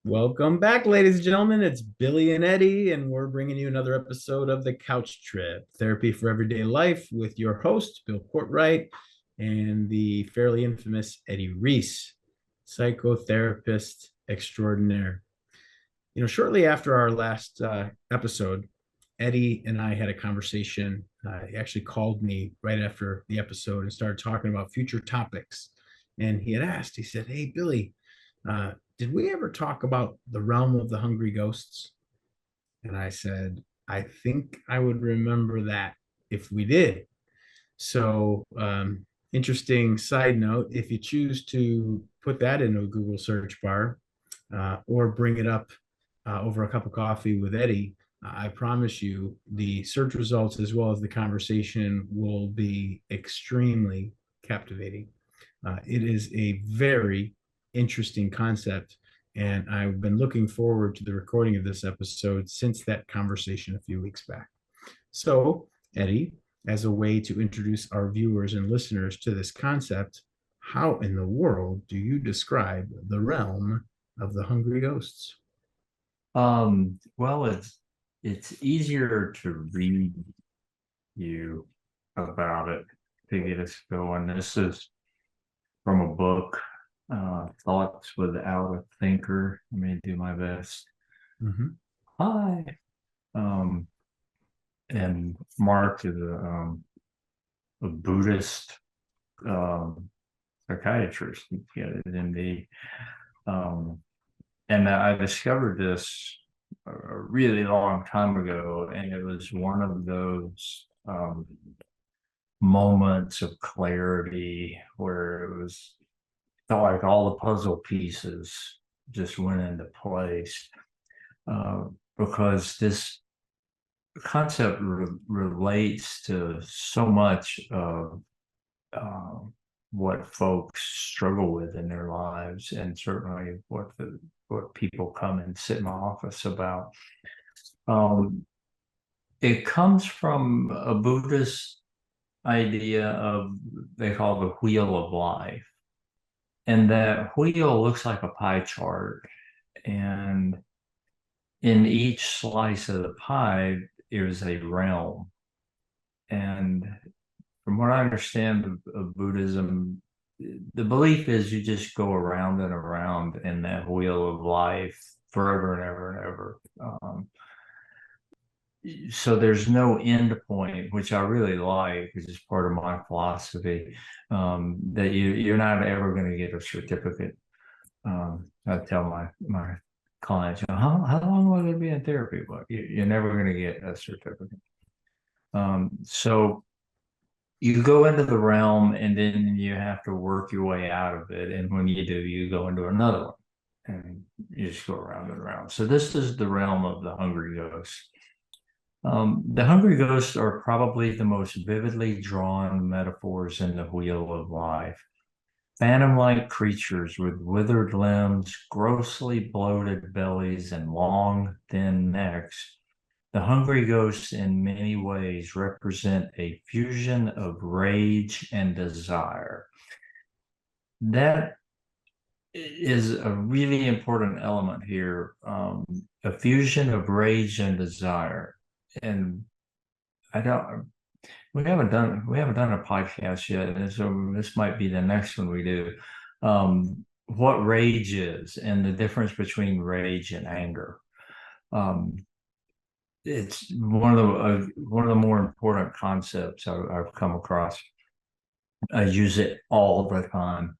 Welcome back, ladies and gentlemen. It's Billy and Eddie, and we're bringing you another episode of The Couch Trip, Therapy for Everyday Life, with your host, Bill Courtright, and the fairly infamous Eddie Reece, psychotherapist extraordinaire. Shortly after our last episode, Eddie and I had a conversation. He actually called me right after the episode and started talking about future topics. And he had asked, he said, "Hey, Billy, did we ever talk about the realm of the hungry ghosts?" And I said, "I think I would remember that if we did." So, interesting side note, if you choose to put that into a Google search bar or bring it up over a cup of coffee with Eddie, I promise you the search results as well as the conversation will be extremely captivating. It is a very interesting concept, and I've been looking forward to the recording of this episode since that conversation a few weeks back. So, Eddie, as a way to introduce our viewers and listeners to this concept, how in the world do you describe the realm of the hungry ghosts? Well, it's easier to read you about it to get us going. This is from a book, Thoughts Without a Thinker. Let me do my best. Mm-hmm. Hi. Um, and Mark is a Buddhist psychiatrist. He got it in the and I discovered this a really long time ago, and it was one of those moments of clarity where it was felt like all the puzzle pieces just went into place uh, because this concept relates to so much of uh, what folks struggle with in their lives, and certainly what people come and sit in my office about. Um, it comes from a Buddhist idea of they call the wheel of life, and that wheel looks like a pie chart, and in each slice of the pie is a realm. And from what I understand of Buddhism, the belief is you just go around and around in that wheel of life forever and ever and ever. So there's no end point, which I really like, which is part of my philosophy, that you're not ever going to get a certificate. I tell my clients, how long am I going to be in therapy? Well, you're never going to get a certificate. So you go into the realm and then you have to work your way out of it. And when you do, you go into another one and you just go around and around. So this is the realm of the hungry ghosts. The hungry ghosts are probably the most vividly drawn metaphors in the wheel of life. Phantom-like creatures with withered limbs, grossly bloated bellies, and long, thin necks. The hungry ghosts in many ways represent a fusion of rage and desire. That is a really important element here, a fusion of rage and desire. And I don't, we haven't done a podcast yet, and so this might be the next one we do. What rage is and the difference between rage and anger. Um, it's one of the more important concepts I've come across. I use it all the time.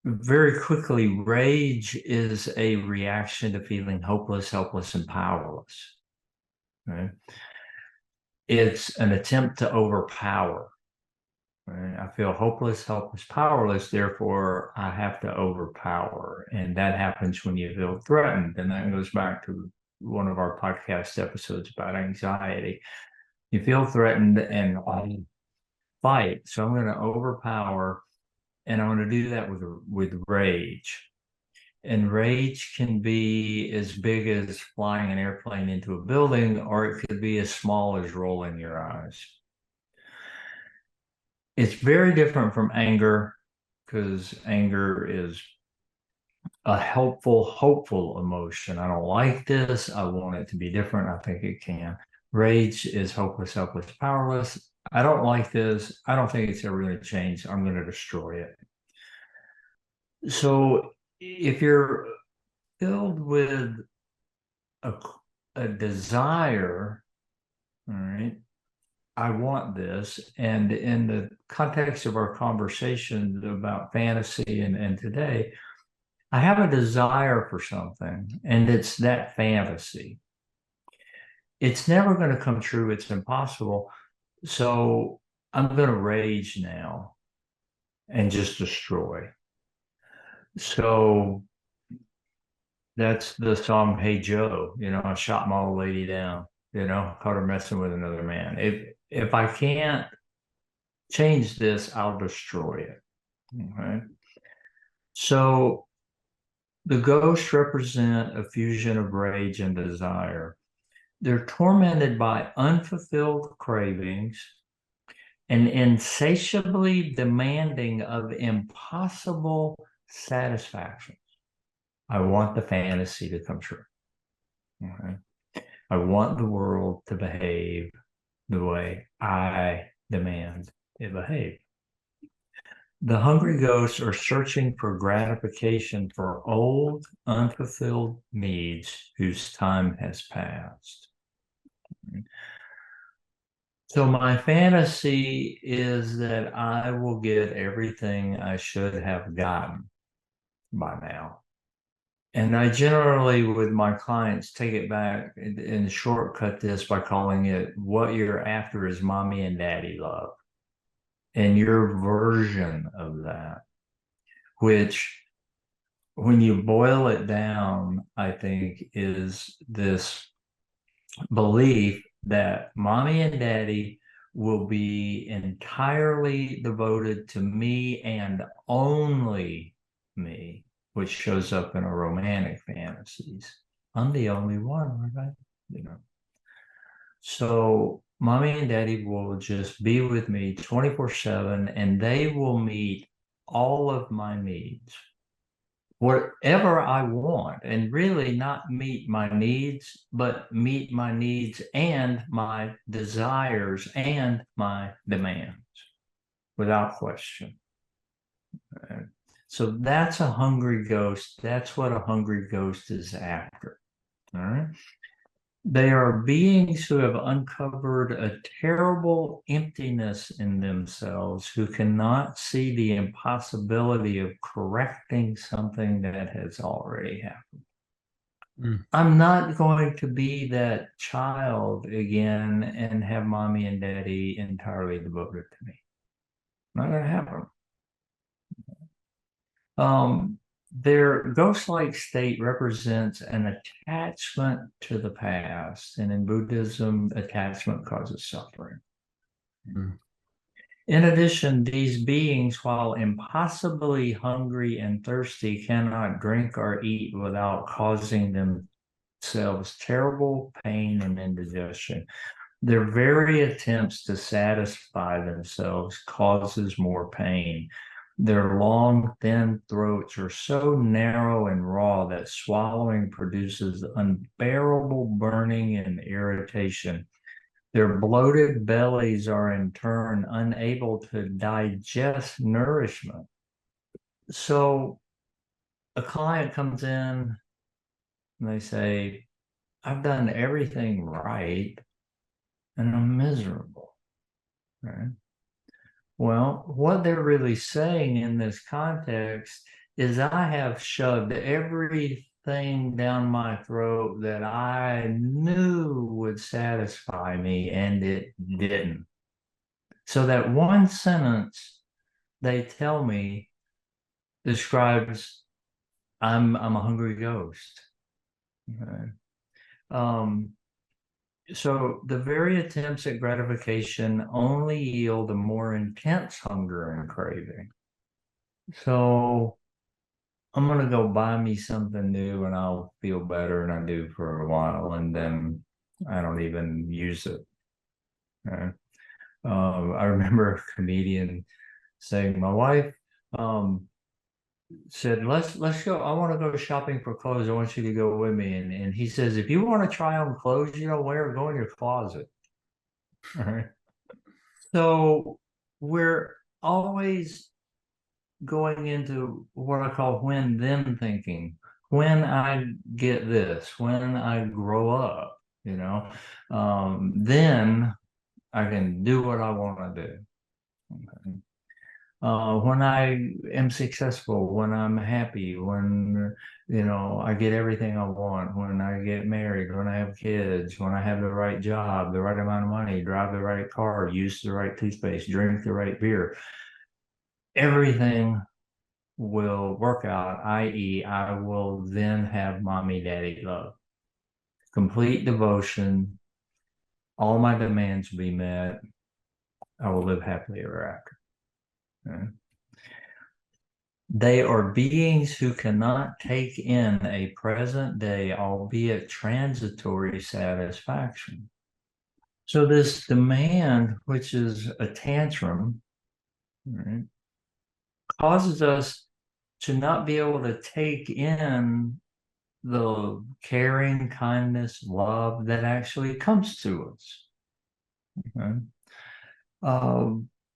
Very quickly, rage is a reaction to feeling hopeless, helpless, and powerless. Right? It's an attempt to overpower. Right? I feel hopeless, helpless, powerless. Therefore, I have to overpower, and that happens when you feel threatened. And that goes back to one of our podcast episodes about anxiety. You feel threatened and I fight. So I'm going to overpower, and I'm going to do that with rage. And rage can be as big as flying an airplane into a building, or it could be as small as rolling your eyes. It's very different from anger because anger is a helpful, hopeful emotion. I don't like this. I want it to be different. I think it can. Rage is hopeless, helpless, powerless. I don't like this. I don't think it's ever going to change. I'm going to destroy it. So if you're filled with a, a desire, all right, I want this. And in the context of our conversation about fantasy and today, I have a desire for something, and it's that fantasy. It's never going to come true. It's impossible. So I'm going to rage now and just destroy. So that's the song, Hey Joe. I shot my old lady down, caught her messing with another man. If I can't change this, I'll destroy it. Okay. So the ghosts represent a fusion of rage and desire. They're tormented by unfulfilled cravings and insatiably demanding of impossible satisfactions. I want the fantasy to come true. Okay. I want the world to behave the way I demand it behave. The hungry ghosts are searching for gratification for old, unfulfilled needs whose time has passed. So my fantasy is that I will get everything I should have gotten by now. And I generally, with my clients, take it back and shortcut this by calling it what you're after is mommy and daddy love. And your version of that, which when you boil it down, I think is this belief that mommy and daddy will be entirely devoted to me and only me, which shows up in our romantic fantasies. I'm the only one, right? So mommy and daddy will just be with me 24/7, and they will meet all of my needs, whatever I want, and really not meet my needs, but meet my needs and my desires and my demands without question. So that's a hungry ghost. That's what a hungry ghost is after. All right. They are beings who have uncovered a terrible emptiness in themselves, who cannot see the impossibility of correcting something that has already happened. I'm not going to be that child again and have mommy and daddy entirely devoted to me. Not going to happen. Their ghost-like state represents an attachment to the past, and in Buddhism, attachment causes suffering. In addition, these beings, while impossibly hungry and thirsty, cannot drink or eat without causing themselves terrible pain and indigestion. Their very attempts to satisfy themselves causes more pain. Their long, thin throats are so narrow and raw that swallowing produces unbearable burning and irritation. Their bloated bellies are in turn unable to digest nourishment. So a client comes in and they say, I've done everything right and I'm miserable. Right? Well, what they're really saying in this context is I have shoved everything down my throat that I knew would satisfy me, and it didn't. So that one sentence they tell me describes I'm a hungry ghost. Okay. So the very attempts at gratification only yield a more intense hunger and craving. So I'm going to go buy me something new and I'll feel better, and I do for a while, and then I don't even use it. Okay? I remember a comedian saying, my wife said, let's go. I want to go shopping for clothes. I want you to go with me. And he says, if you want to try on clothes you don't wear, go in your closet. All right. So we're always going into what I call when then thinking. When I get this, when I grow up, then I can do what I want to do. Okay. When I am successful, when I'm happy, when I get everything I want, when I get married, when I have kids, when I have the right job, the right amount of money, drive the right car, use the right toothpaste, drink the right beer, everything will work out, i.e., I will then have mommy, daddy love, complete devotion, all my demands will be met. I will live happily ever after. Okay? They are beings who cannot take in a present day, albeit transitory satisfaction. So this demand, which is a tantrum, right, causes us to not be able to take in the caring, kindness, love that actually comes to us. Okay?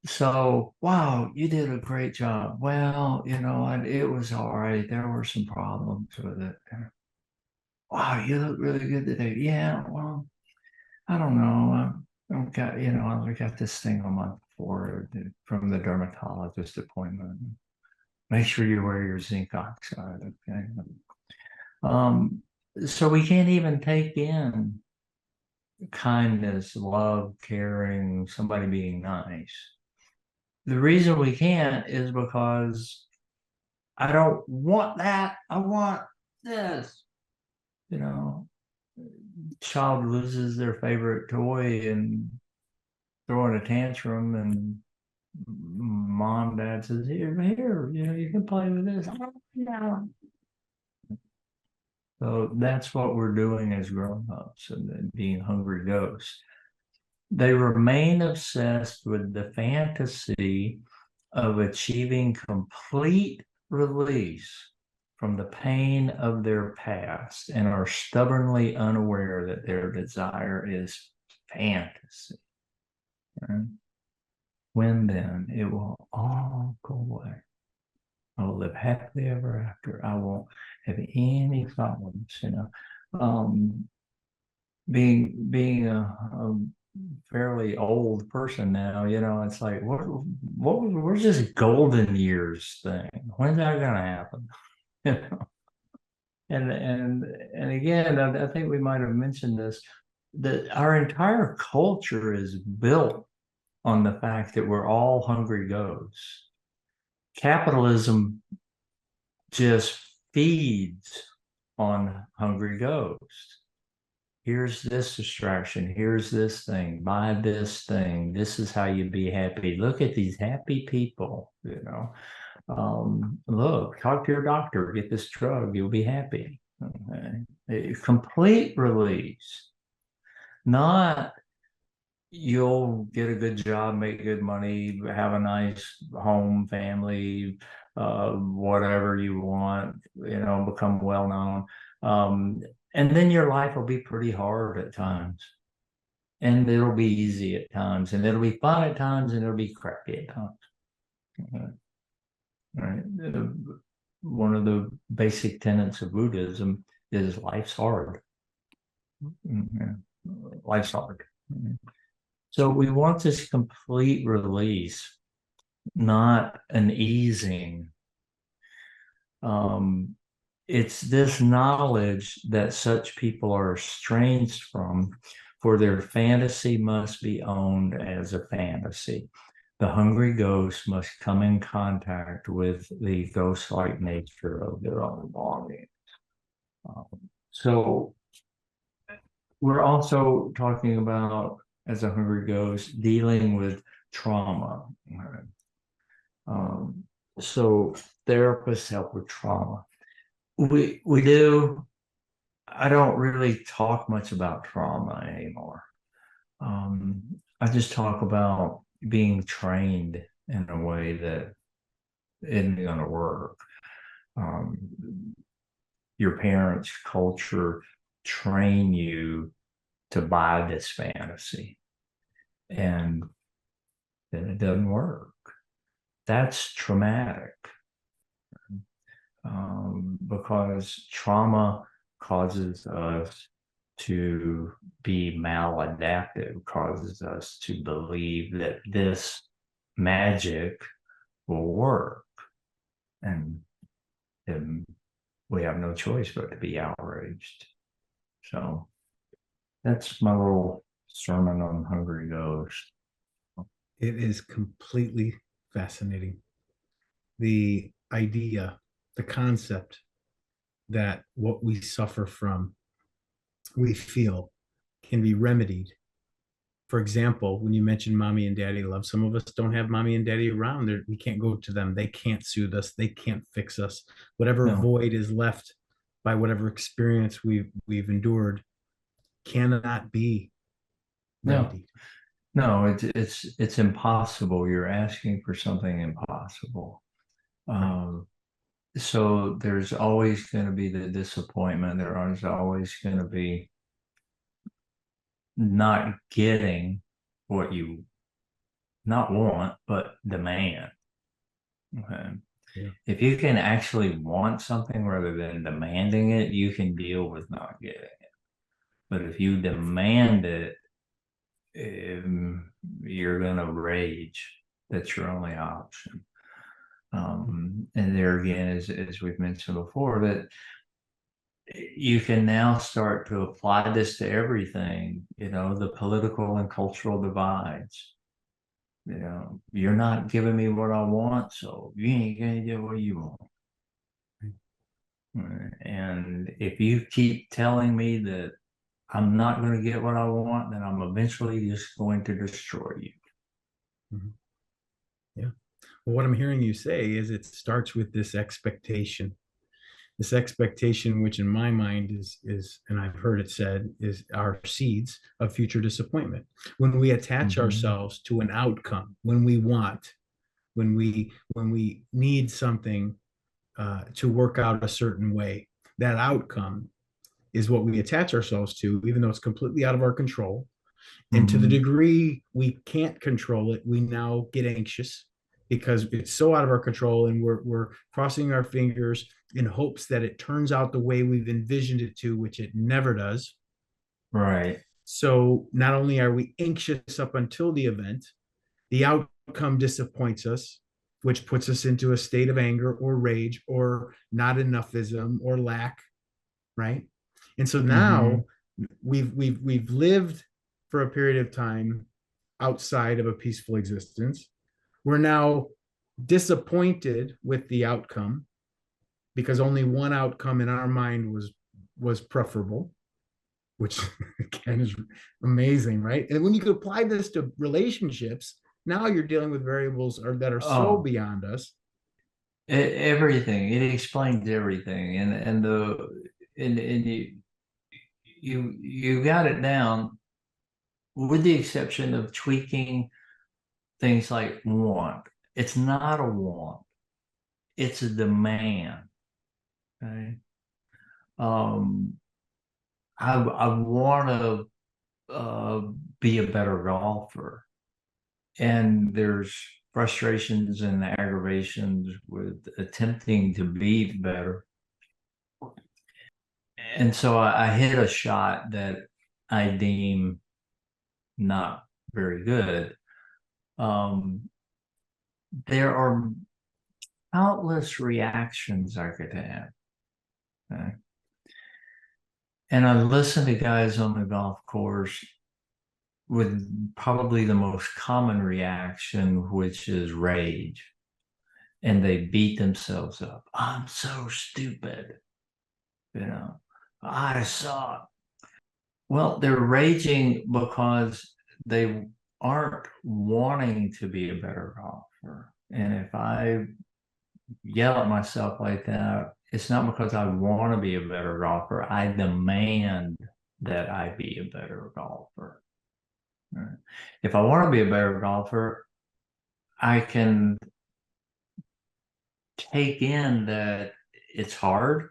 So, wow, you did a great job. Well, it was all right. There were some problems with it. Wow, you look really good today. Yeah, well, I don't know. I've got, I got this thing on my forehead from the dermatologist appointment. Make sure you wear your zinc oxide. Okay. Um, so we can't even take in kindness, love, caring, somebody being nice. The reason we can't is because I don't want that. I want this. Child loses their favorite toy and throwing a tantrum, and mom, dad says, here, you can play with this. No. So that's what we're doing as grown-ups and being hungry ghosts. They remain obsessed with the fantasy of achieving complete release from the pain of their past and are stubbornly unaware that their desire is fantasy. Right? When then it will all go away. I will live happily ever after. I won't have any problems, being a fairly old person now, it's like where's this golden years thing? When's that gonna happen? You know? And again, I think we might have mentioned this, that our entire culture is built on the fact that we're all hungry ghosts. Capitalism just feeds on hungry ghosts. Here's this distraction. Here's this thing. Buy this thing. This is how you be happy. Look at these happy people, look, talk to your doctor, get this drug, you'll be happy. Okay. A complete release, not you'll get a good job, make good money, have a nice home, family, whatever you want, become well known. And then your life will be pretty hard at times. And it'll be easy at times, and it'll be fun at times, and it'll be crappy at times. Right? One of the basic tenets of Buddhism is life's hard. Life's hard. So we want this complete release, not an easing. It's this knowledge that such people are estranged from, for their fantasy must be owned as a fantasy. The hungry ghost must come in contact with the ghost-like nature of their own longing. So we're also talking about, as a hungry ghost, dealing with trauma. So therapists help with trauma. We do. I don't really talk much about trauma anymore. I just talk about being trained in a way that isn't going to work. your parents' culture train you to buy this fantasy, and then it doesn't work. That's traumatic, because trauma causes us to be maladaptive, causes us to believe that this magic will work. And then we have no choice but to be outraged. So that's my little sermon on Hungry Ghost. It is completely fascinating. The idea, the concept that what we suffer from, we feel can be remedied. For example, when you mentioned mommy and daddy love, some of us don't have mommy and daddy around. We can't go to them. They can't soothe us. They can't fix us. Whatever No, void is left by whatever experience we've endured cannot be no, remedied. no, it's impossible. You're asking for something impossible. Right. So there's always going to be the disappointment. There's always going to be not getting what you not want, but demand. Okay. Yeah. If you can actually want something rather than demanding it, you can deal with not getting it. But if you demand it, you're going to rage. That's your only option. And there again, as we've mentioned before, that you can now start to apply this to everything, the political and cultural divides. You're not giving me what I want, so you ain't gonna get what you want. And if you keep telling me that I'm not going to get what I want, then I'm eventually just going to destroy you. Mhm. Yeah. Well, what I'm hearing you say is it starts with this expectation, which in my mind is, and I've heard it said, is our seeds of future disappointment. When we attach Mm-hmm. ourselves to an outcome, when we need something to work out a certain way, that outcome is what we attach ourselves to, even though it's completely out of our control. And to the Mm-hmm. degree we can't control it, we now get anxious because it's so out of our control, and we're crossing our fingers in hopes that it turns out the way we've envisioned it to, which it never does. Right. So not only are we anxious up until the event, the outcome disappoints us, which puts us into a state of anger or rage or not enoughism or lack, right? And so Mm-hmm. now we've lived for a period of time outside of a peaceful existence. We're now disappointed with the outcome because only one outcome in our mind was preferable, which again is amazing, right? And when you could apply this to relationships, now you're dealing with variables that are so Oh, beyond us. everything. It explains everything, and you got it down, with the exception of tweaking things like want. It's not a want. It's a demand. Okay. Um, I want to be a better golfer, and there's frustrations and aggravations with attempting to be better. And so I hit a shot that I deem not very good. Um, there are countless reactions I could have. Okay? And I listen to guys on the golf course with probably the most common reaction, which is rage. And they beat themselves up. I'm so stupid. You know, I suck. Well, they're raging because they aren't wanting to be a better golfer. And if I yell at myself like that, it's not because I want to be a better golfer. I demand that I be a better golfer. Right? If I want to be a better golfer, I can take in that it's hard.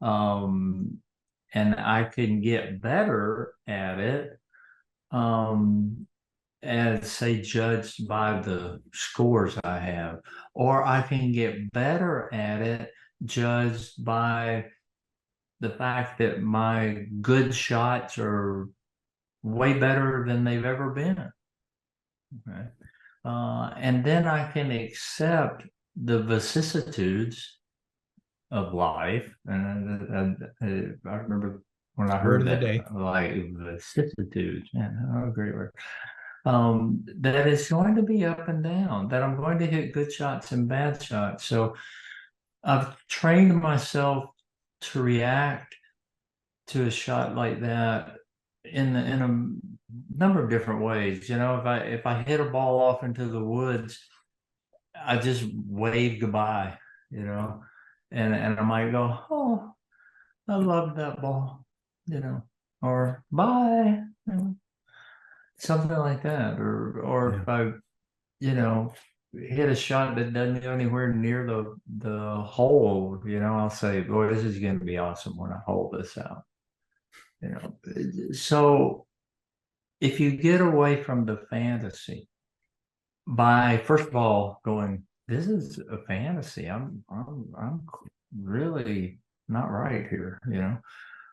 And I can get better at it, as say judged by the scores I have, or I can get better at it judged by the fact that my good shots are way better than they've ever been. Okay. And then I can accept the vicissitudes of life. And I remember when I Word heard of the that, day. like vicissitudes, man, oh, great word. That it's going to be up and down, that I'm going to hit good shots and bad shots. So I've trained myself to react to a shot like that in a number of different ways. You know, if I hit a ball off into the woods, I just wave goodbye, you know, and I might go, oh, I love that ball, you know, or bye, you know, something like that, or Yeah. if I, you know, hit a shot that doesn't go anywhere near the hole, you know, I'll say, boy, this is going to be awesome when I hold this out, you know. So if you get away from the fantasy by first of all going, this is a fantasy. I'm really not right here, you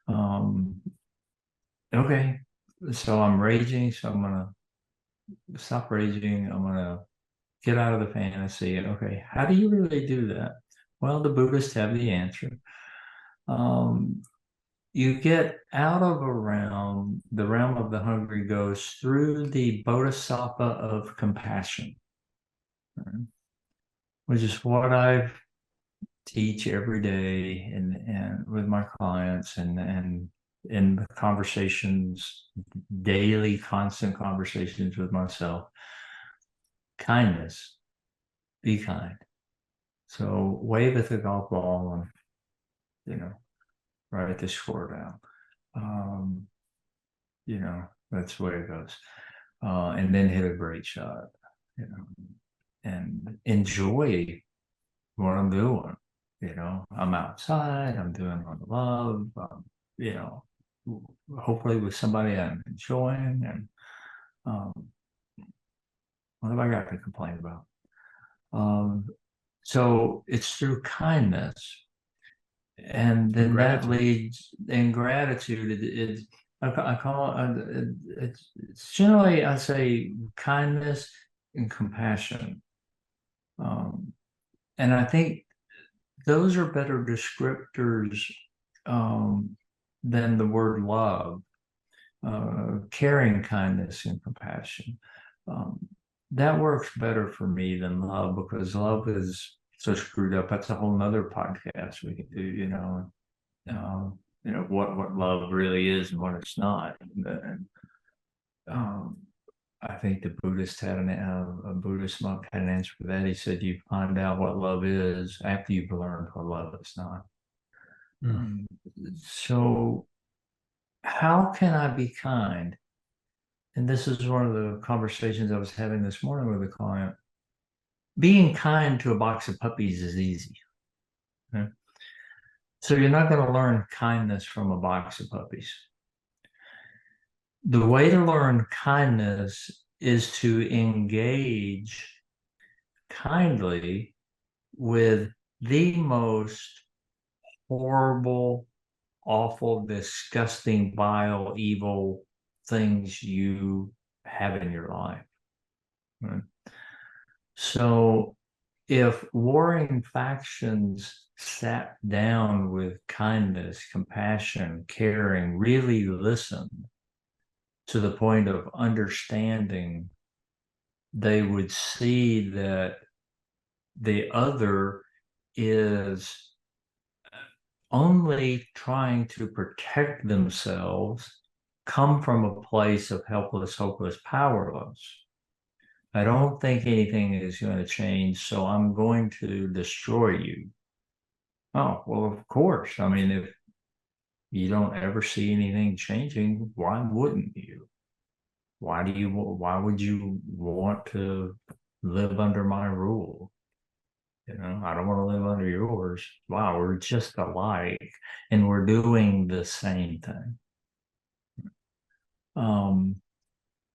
know. Okay, so I'm raging, so I'm gonna stop raging. I'm gonna get out of the fantasy. Okay, how do you really do that? Well, the Buddhists have the answer. Um, you get out of the realm of the hungry ghost through the bodhisattva of compassion, right? Which is what I teach every day and with my clients and in the conversations, daily, constant conversations with myself. Kindness, be kind. So wave at the golf ball and, you know, write the score down. You know, that's the way it goes. And then hit a great shot, you know, and enjoy what I'm doing. You know, I'm outside, I'm doing what I love, you know, hopefully with somebody I'm enjoying. And um, what have I got to complain about? Um, so it's through kindness. And And then that gratitude. leads in gratitude. I call it's generally, I say, kindness and compassion. Um, and I think those are better descriptors than the word love, caring, kindness, and compassion. Um, that works better for me than love, because love is so screwed up. That's a whole nother podcast we can do, what love really is and what it's not. And, um, I think the Buddhist had a Buddhist monk had an answer for that. He said, you find out what love is after you've learned what love is not. Mm. Um, so how can I be kind? And this is one of the conversations I was having this morning with a client. Being kind to a box of puppies is easy. Okay? So you're not going to learn kindness from a box of puppies. The way to learn kindness is to engage kindly with the most horrible, awful, disgusting, vile, evil things you have in your life. Right? So if warring factions sat down with kindness, compassion, caring, really listened to the point of understanding, they would see that the other is only trying to protect themselves, come from a place of helpless, hopeless, powerless. I don't think anything is going to change, so I'm going to destroy you. Oh, well, of course. I mean, if you don't ever see anything changing, why wouldn't you? Why would you want to live under my rule? I don't want to live under yours. Wow, we're just alike and we're doing the same thing.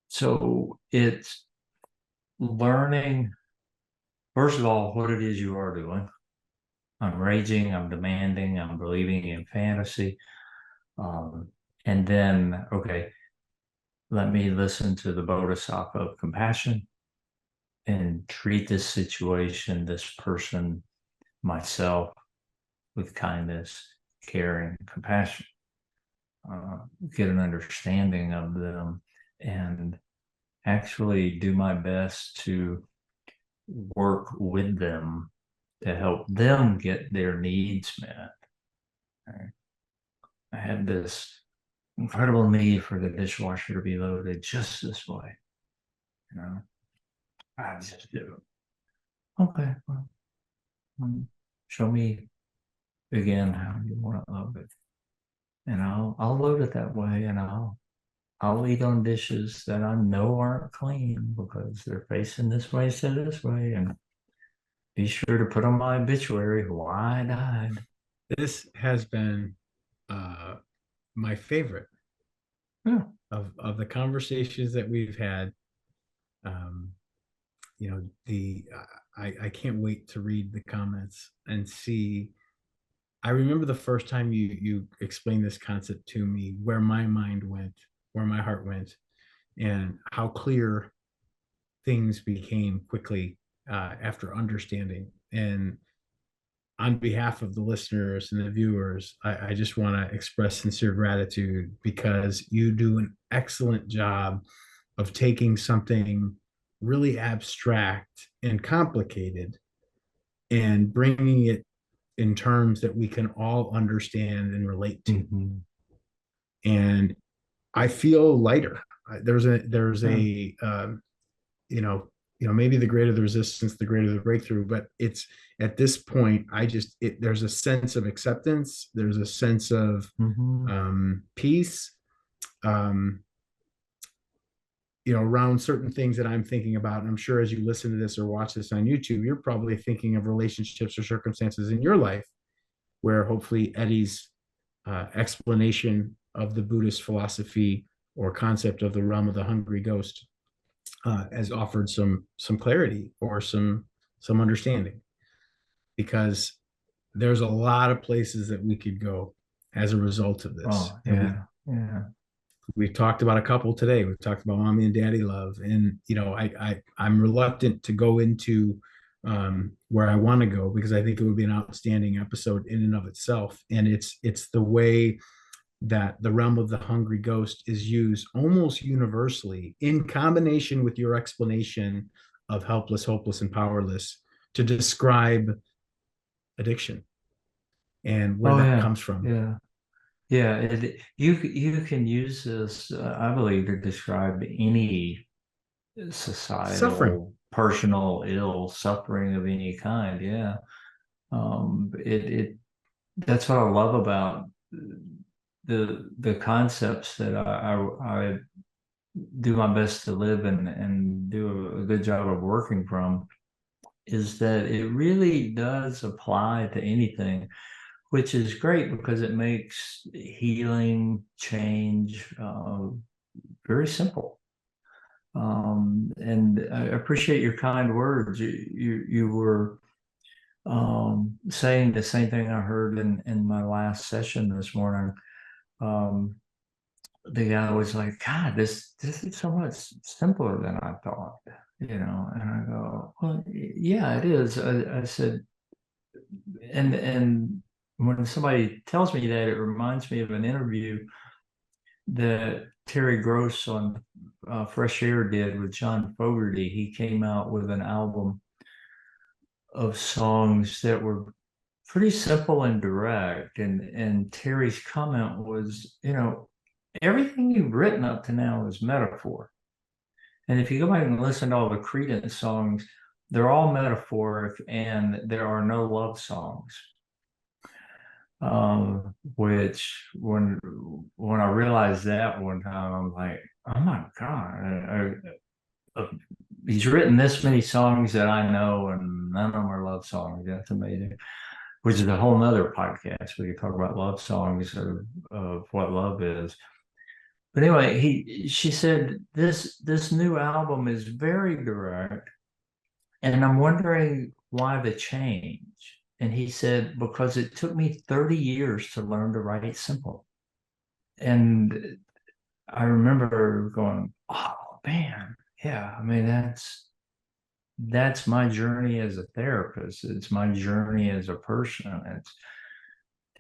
So it's learning, first of all, what it is you are doing. I'm raging, I'm demanding, I'm believing in fantasy. And then, okay, let me listen to the Bodhisattva of compassion and treat this situation, this person, myself with kindness, caring, compassion. Get an understanding of them and actually do my best to work with them to help them get their needs met. Right? I had this incredible need for the dishwasher to be loaded just this way. I just do. Okay, well, show me again how you want to load it, and I'll load it that way, and I'll eat on dishes that I know aren't clean because they're facing this way instead of this way, and be sure to put on my obituary why I died. This has been my favorite Yeah. of the conversations that we've had. I can't wait to read the comments and see. I remember the first time you explained this concept to me, where my mind went, where my heart went, and how clear things became quickly after understanding. And on behalf of the listeners and the viewers, I just want to express sincere gratitude because you do an excellent job of taking something really abstract and complicated and bringing it in terms that we can all understand and relate to. Mm-hmm. And I feel lighter. There's maybe the greater the resistance, the greater the breakthrough. But it's at this point, there's a sense of acceptance. There's a sense of peace. Around certain things that I'm thinking about. And I'm sure as you listen to this or watch this on YouTube, you're probably thinking of relationships or circumstances in your life where hopefully Eddie's explanation of the Buddhist philosophy or concept of the realm of the hungry ghost has offered some clarity or some understanding, because there's a lot of places that we could go as a result of this. Oh, yeah. We've talked about a couple today. We've talked about mommy and daddy love, and I'm reluctant to go into where I want to go because I think it would be an outstanding episode in and of itself. And it's the way that the realm of the hungry ghost is used almost universally in combination with your explanation of helpless, hopeless, and powerless to describe addiction and where that comes from. Yeah, you can use this, I believe, to describe any societal, Suffering. personal ill, suffering of any kind. Yeah, that's what I love about the concepts that I do my best to live and do a good job of working from, is that it really does apply to anything, which is great because it makes healing, change very simple. And I appreciate your kind words. You were saying the same thing I heard in my last session this morning. The guy was like, God, this is so much simpler than I thought, and I go, well, yeah, it is. I said, and when somebody tells me that, it reminds me of an interview that Terry Gross on Fresh Air did with John Fogerty. He came out with an album of songs that were pretty simple and direct. And Terry's comment was, everything you've written up to now is metaphor. And if you go back and listen to all the Creedence songs, they're all metaphoric and there are no love songs. Which when I realized that one time, I'm like, oh my God, he's written this many songs that I know and none of them are love songs. That's amazing. Which is a whole nother podcast where you talk about love songs of what love is. But anyway, she said this new album is very direct, and I'm wondering why the change. And he said, because it took me 30 years to learn to write simple. And I remember going, oh man, yeah, I mean that's my journey as a therapist. It's my journey as a person. It's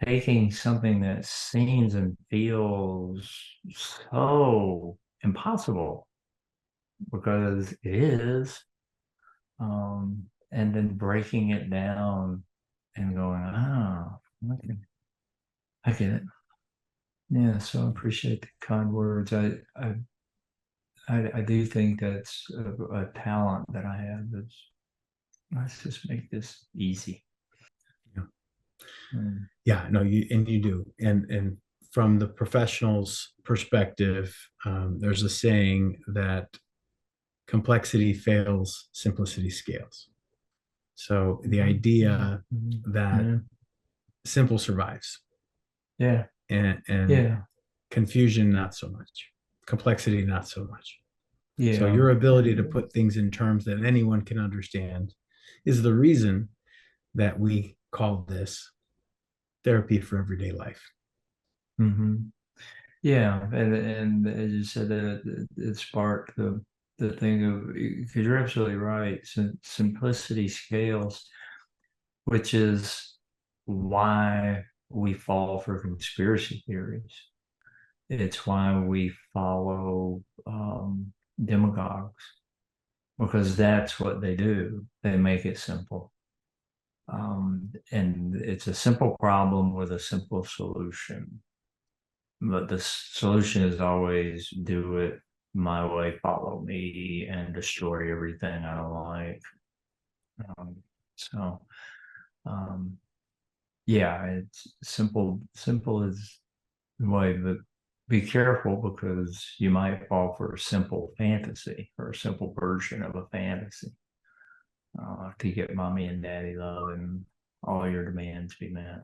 taking something that seems and feels so impossible because it is, and then breaking it down and going, oh, I get it. Yeah, so I appreciate the kind words. I do think that's a talent that I have. Is let's just make this easy. Yeah. Mm. Yeah, no, you do. And from the professional's perspective, there's a saying that complexity fails, simplicity scales. So the idea that Yeah. simple survives Yeah. and Yeah. confusion, not so much. Complexity, not so much. So Yeah. your ability to put things in terms that anyone can understand is the reason that we call this therapy for everyday life. Mm-hmm. Yeah, and as you said, it sparked the thing of because you're absolutely right. Simplicity scales, which is why we fall for conspiracy theories. It's why we follow demagogues because that's what they do. They make it simple. And it's a simple problem with a simple solution. But the solution is always do it my way, follow me, and destroy everything I don't like. Um, so, um, yeah, it's simple. Simple is the way, but be careful because you might fall for a simple fantasy or a simple version of a fantasy to get mommy and daddy love and all your demands be met.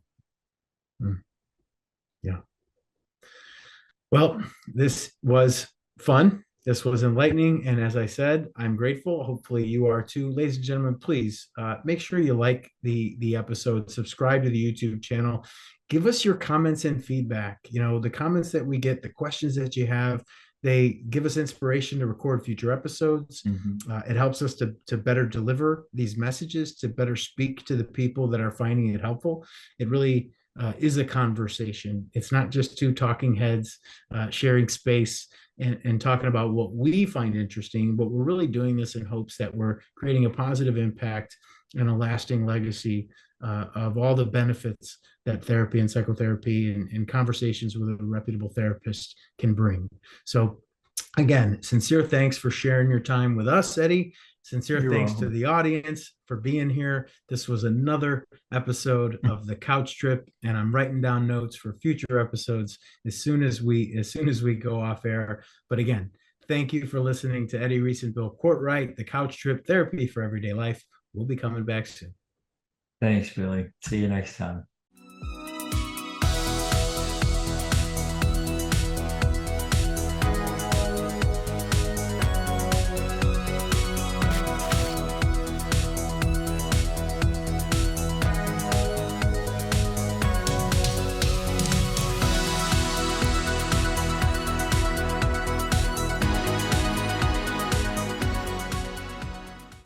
Yeah. Well, this was fun. This was enlightening. And as I said, I'm grateful. Hopefully you are too. Ladies and gentlemen, please make sure you like the episode, subscribe to the YouTube channel. Give us your comments and feedback. You know, the comments that we get, the questions that you have, they give us inspiration to record future episodes. It helps us to better deliver these messages, to better speak to the people that are finding it helpful. It really is a conversation. It's not just two talking heads sharing space and talking about what we find interesting, but we're really doing this in hopes that we're creating a positive impact and a lasting legacy of all the benefits that therapy and psychotherapy and conversations with a reputable therapist can bring. So again, sincere thanks for sharing your time with us, Eddie. Sincere You're thanks to welcome. the audience for being here. This was another episode of the Couch Trip, and I'm writing down notes for future episodes as soon as we go off air. But again, thank you for listening to Eddie Reece and Bill Courtright, the Couch Trip Therapy for Everyday Life. We'll be coming back soon. Thanks, Billy. See you next time.